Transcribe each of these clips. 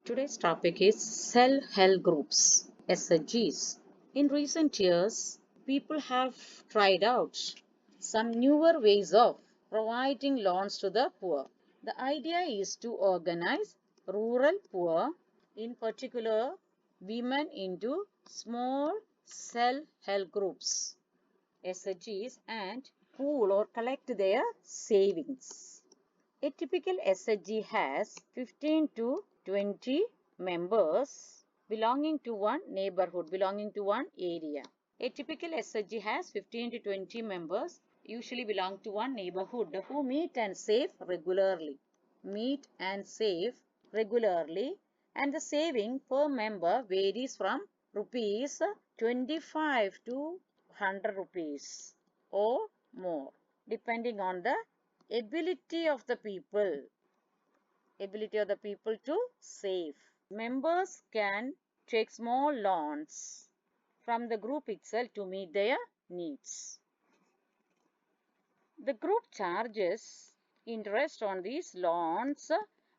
Today's topic is self-help groups, SHGs. In recent years, people have tried out some newer ways of providing loans to the poor. The idea is to organize rural poor, in particular women, into small self-help groups, SHGs, and pool or collect their savings. A typical SHG has 15 to 20 members belonging to one neighborhood, belonging to one area. A typical SHG has 15 to 20 members, usually belong to one neighborhood, who meet and save regularly. Meet and save regularly, and the saving per member varies from rupees 25 to 100 rupees or more, depending on the ability of the people to save. Members can take small loans from the group itself to meet their needs. The group charges interest on these loans,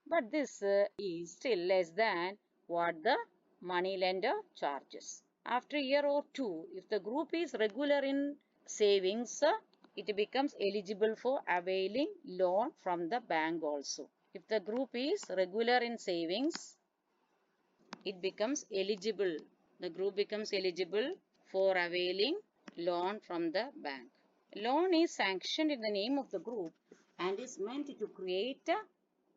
but this is still less than what the money lender charges. After a year or two, if the group is regular in savings, it becomes eligible for availing loan from the bank also. If the group is regular in savings, the group becomes eligible for availing loan from the bank. Loan is sanctioned in the name of the group and is meant to create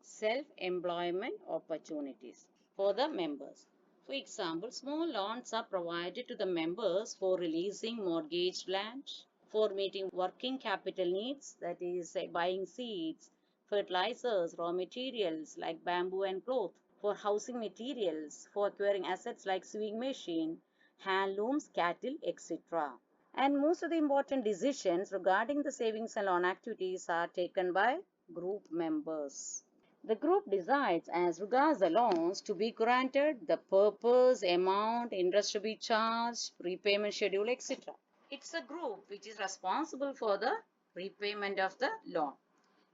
self-employment opportunities for the members. For example, small loans are provided to the members for releasing mortgaged land, for meeting working capital needs, that is buying seeds, fertilizers, raw materials like bamboo and cloth, for housing materials, for acquiring assets like sewing machine, handlooms, cattle, etc. And most of the important decisions regarding the savings and loan activities are taken by group members. The group decides as regards the loans to be granted, the purpose, amount, interest to be charged, repayment schedule, etc. It's a group which is responsible for the repayment of the loan.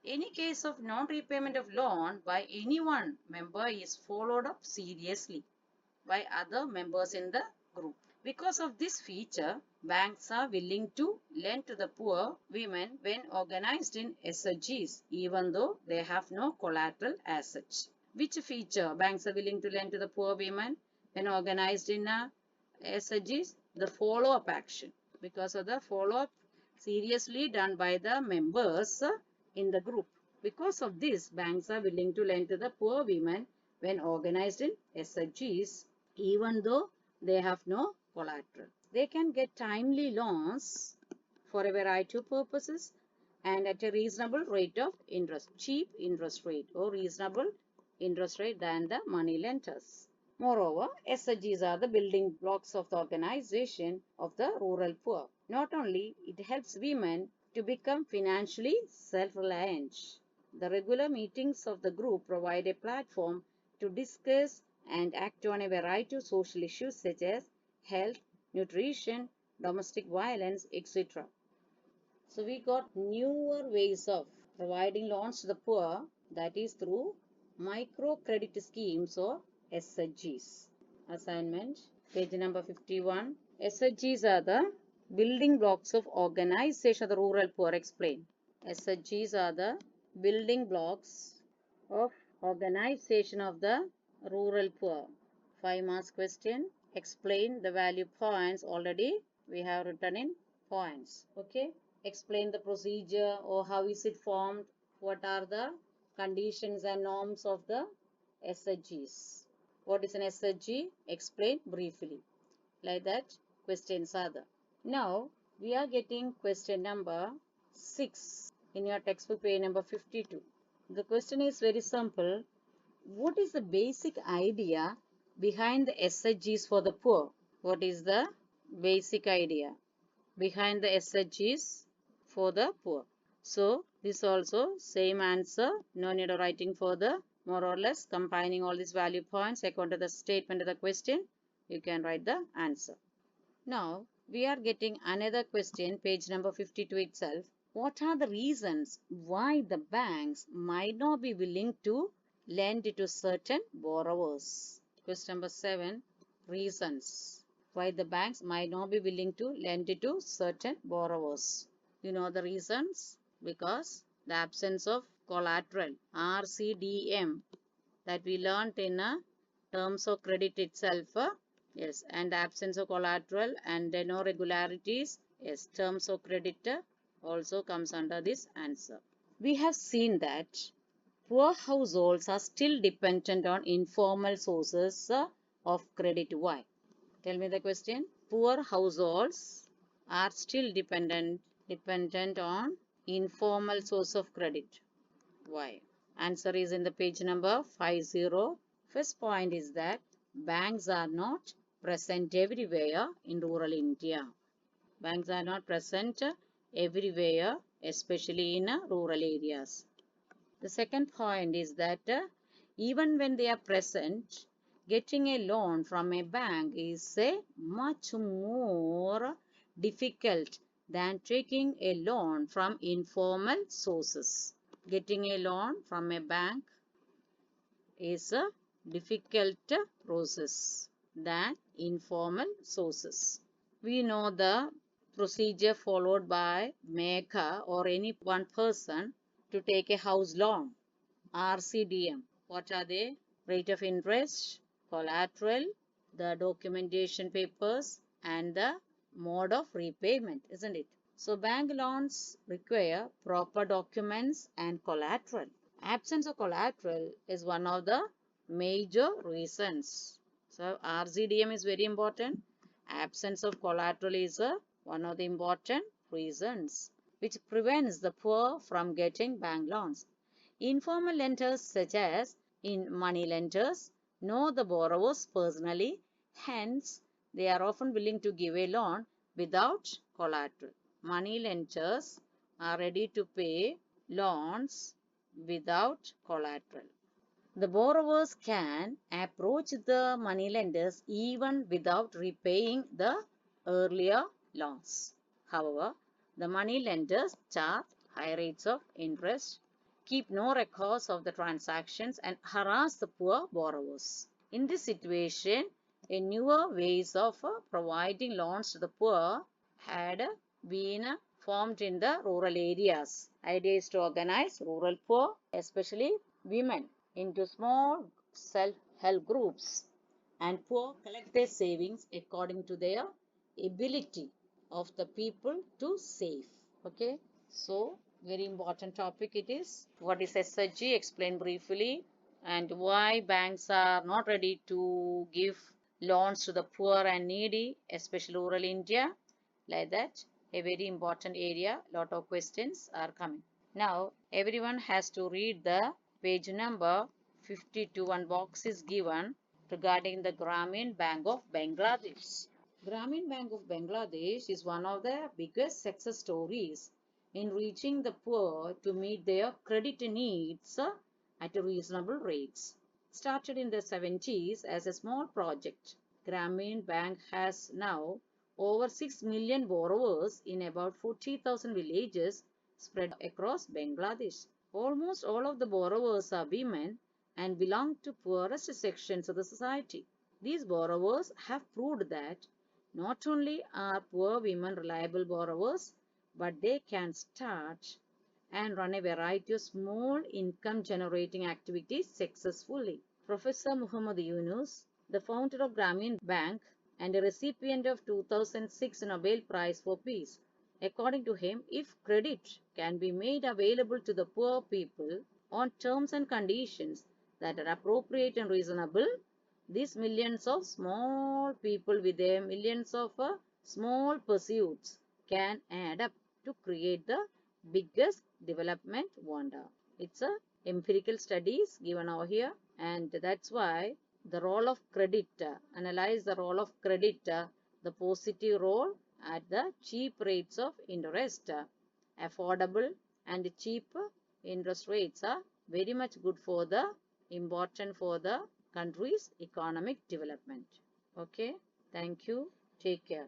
Any case of non-repayment of loan by any one member is followed up seriously by other members in the group. Because of this feature, banks are willing to lend to the poor women when organized in SHGs, even though they have no collateral as such. Which feature banks are willing to lend to the poor women when organized in SHGs? The follow-up action. Because of the follow-up seriously done by the members in the group. Because of this, banks are willing to lend to the poor women when organized in SHGs, even though they have no collateral. They can get timely loans for a variety of purposes and at a reasonable rate of interest, cheap interest rate or reasonable interest rate than the money lenders. Moreover, SHGs are the building blocks of the organization of the rural poor. Not only it helps women to become financially self-reliant. The regular meetings of the group provide a platform to discuss and act on a variety of social issues such as health, nutrition, domestic violence, etc. So we got newer ways of providing loans to the poor, that is through microcredit schemes or SHGs. Assignment, page number 51. SHGs are the building blocks of organization of the rural poor. Explain. SHGs are the building blocks of organization of the rural poor. 5 marks question. Explain the value points. Already we have written in points. Okay. Explain the procedure or how is it formed. What are the conditions and norms of the SHGs. What is an SHG? Explain briefly. Like that, questions are there. Now, we are getting question number 6 in your textbook, page number 52. The question is very simple. What is the basic idea behind the SHGs for the poor? What is the basic idea behind the SHGs for the poor? So, this also same answer. No need of writing further. More or less combining all these value points according to the statement of the question, you can write the answer. Now, we are getting another question, page number 52 itself. What are the reasons why the banks might not be willing to lend to certain borrowers. Question number 7. Reasons why the banks might not be willing to lend to certain borrowers. You know the reasons? Because the absence of collateral, RCDM, that we learnt in terms of credit itself. Yes, and the absence of collateral and no regularities. Yes, terms of credit also comes under this answer. We have seen that poor households are still dependent on informal sources of credit. Why? Tell me the question. Poor households are still dependent on informal source of credit. Why? Answer is in the page number 50. First point is that banks are not present everywhere in rural India. Banks are not present everywhere, especially in rural areas. The second point is that even when they are present, getting a loan from a bank is much more difficult than taking a loan from informal sources. Getting a loan from a bank is a difficult process than informal sources. We know the procedure followed by maker or any one person to take a house loan. RCDM. What are they? Rate of interest, collateral, the documentation papers, and the mode of repayment, isn't it? So bank loans require proper documents and collateral. Absence of collateral is one of the major reasons. So RCDM is very important. Absence of collateral is one of the important reasons which prevents the poor from getting bank loans. Informal lenders such as in money lenders know the borrowers personally, hence they are often willing to give a loan without collateral. Money lenders are ready to pay loans without collateral. The borrowers can approach the money lenders even without repaying the earlier loans. However, the money lenders charge high rates of interest, keep no records of the transactions, and harass the poor borrowers. In this situation, a newer ways of providing loans to the poor had been formed in the rural areas. Idea is to organize rural poor, especially women, into small self-help groups, and poor collect their savings according to their ability of the people to save. Okay, so very important topic it is. What is SHG? Explain briefly. And why banks are not ready to give loans to the poor and needy, especially rural India. Like that, a very important area. Lot of questions are coming. Now, everyone has to read the page number 52. One box is given regarding the Grameen Bank of Bangladesh. Grameen Bank of Bangladesh is one of the biggest success stories in reaching the poor to meet their credit needs at reasonable rates. Started in the 70s as a small project, Grameen Bank has now over 6 million borrowers in about 40,000 villages spread across Bangladesh. Almost all of the borrowers are women and belong to poorest sections of the society. These borrowers have proved that not only are poor women reliable borrowers, but they can start and run a variety of small income generating activities successfully. Professor Muhammad Yunus, the founder of Grameen Bank and a recipient of 2006 Nobel Prize for Peace. According to him, if credit can be made available to the poor people on terms and conditions that are appropriate and reasonable, these millions of small people with their millions of small pursuits can add up to create the biggest development wonder. It's a empirical studies given over here, and that's why the role of credit, analyze the role of credit, the positive role at the cheap rates of interest. Affordable and cheap interest rates are very much good for the important for the country's economic development. Okay, thank you. Take care.